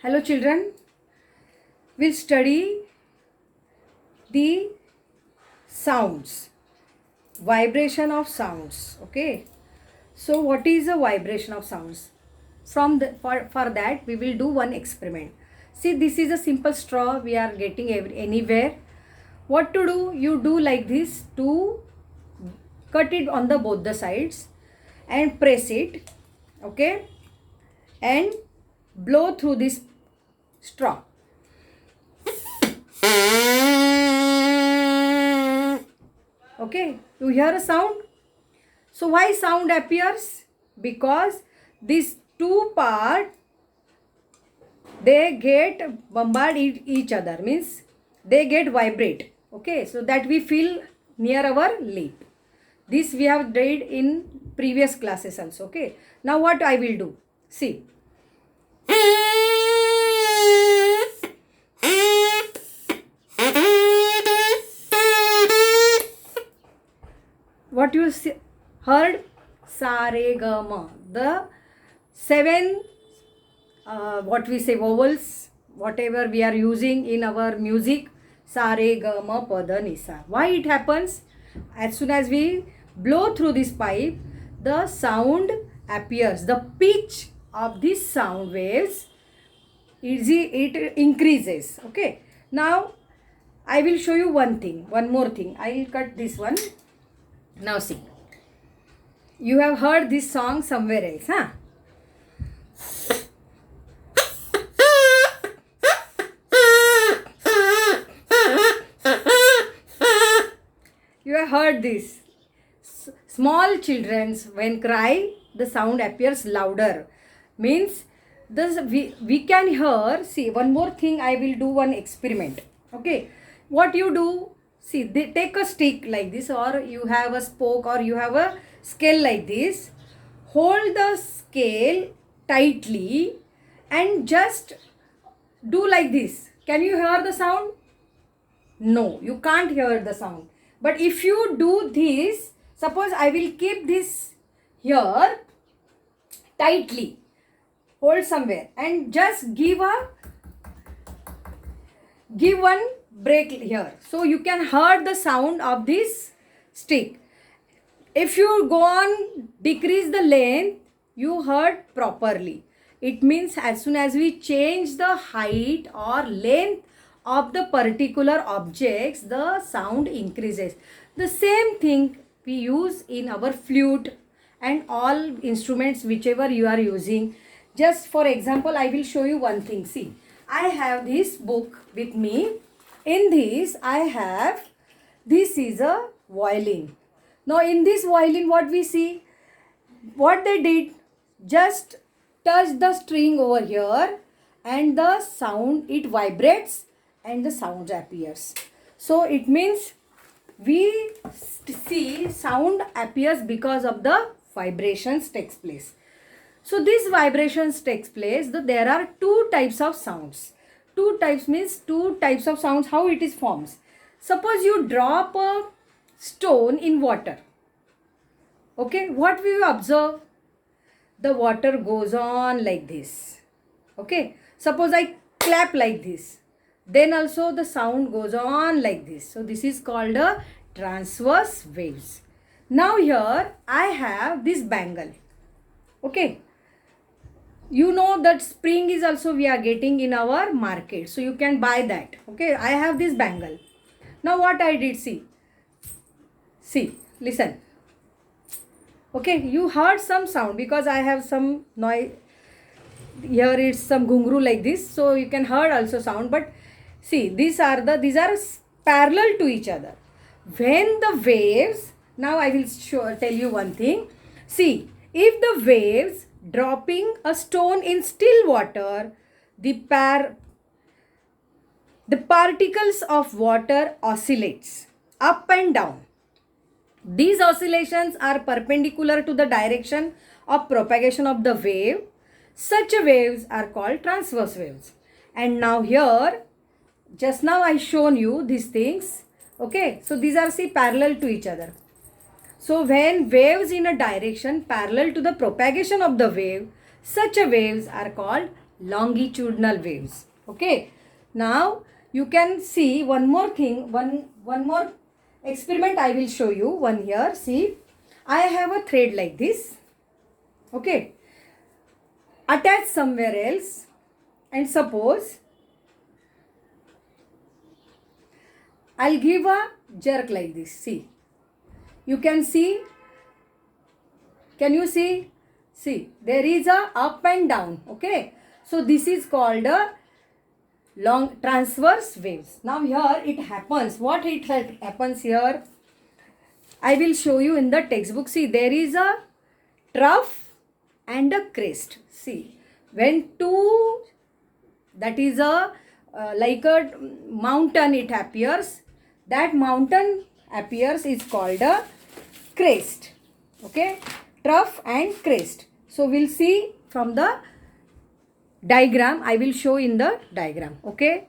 Hello children, we'll study the sounds, vibration of sounds. Okay, so what is a vibration of sounds? For that we will do one experiment. See, this is a simple straw we are getting anywhere. What to do? You do like this to cut it on the both the sides and press it. Okay, and blow through this straw. Okay, you hear a sound. So why sound appears? Because these two parts, they get bombard each other, means they get vibrate. Okay, so that we feel near our lip. This we have did in previous classes also. Okay, now what I will do, see. What you heard? Sa re ga ma. The seven what we say vowels, whatever we are using in our music. Sa re ga ma pa da ni sa. Why it happens? As soon as we blow through this pipe, the sound appears. The pitch of this sound waves, it increases. Okay. Now I will show you one more thing. I will cut this one. Now see, you have heard this song somewhere else, huh? You have heard this. Small children when cry, the sound appears louder. Means this we can hear. See, one more thing, I will do one experiment. Okay, what you do? See, they take a stick like this, or you have a spoke, or you have a scale like this. Hold the scale tightly and just do like this. Can you hear the sound? No, you can't hear the sound. But if you do this, suppose I will keep this here tightly. Hold somewhere and just give one break here, so you can hear the sound of this stick. If you go on decrease the length, you heard properly. It means as soon as we change the height or length of the particular objects, the sound increases. The same thing we use in our flute and all instruments whichever you are using. Just for example, I will show you one thing. See, I have this book with me. In this I have, this is a violin. Now in this violin, what we see, what they did, just touch the string over here and the sound, it vibrates and the sound appears. So it means we see sound appears because of the vibrations takes place. So these vibrations takes place. There are two types of sounds. Two types means two types of sounds. How it is forms? Suppose you drop a stone in water. Okay, what will you observe? The water goes on like this. Okay, suppose I clap like this, then also the sound goes on like this. So this is called a transverse waves. Now here I have this bangle. Okay, you know that spring is also we are getting in our market, so you can buy that. Okay, I have this bangle. Now what I did, see, listen. Okay, you heard some sound because I have some noise here. It's some ghungru like this, so you can hear also sound. But see, these are parallel to each other. When the waves, now I will tell you one thing. See, if the waves dropping a stone in still water, the particles of water oscillates up and down. These oscillations are perpendicular to the direction of propagation of the wave. Such waves are called transverse waves. And now here, just now I shown you these things. Okay, so these are parallel to each other. So when waves in a direction parallel to the propagation of the wave, such waves are called longitudinal waves. Okay. Now you can see one more thing, one more experiment I will show you. One here, see, I have a thread like this. Okay, attach somewhere else, and suppose I'll give a jerk like this. See, you can see, can you see? See, there is a up and down. Okay, so this is called a long transverse waves. Now here it happens. What it happens here? I will show you in the textbook. See, there is a trough and a crest. See, when two, that is a like a mountain, it appears. That mountain appears is called a crest. Okay, trough and crest. So we'll see from the diagram. I will show in the diagram. Okay.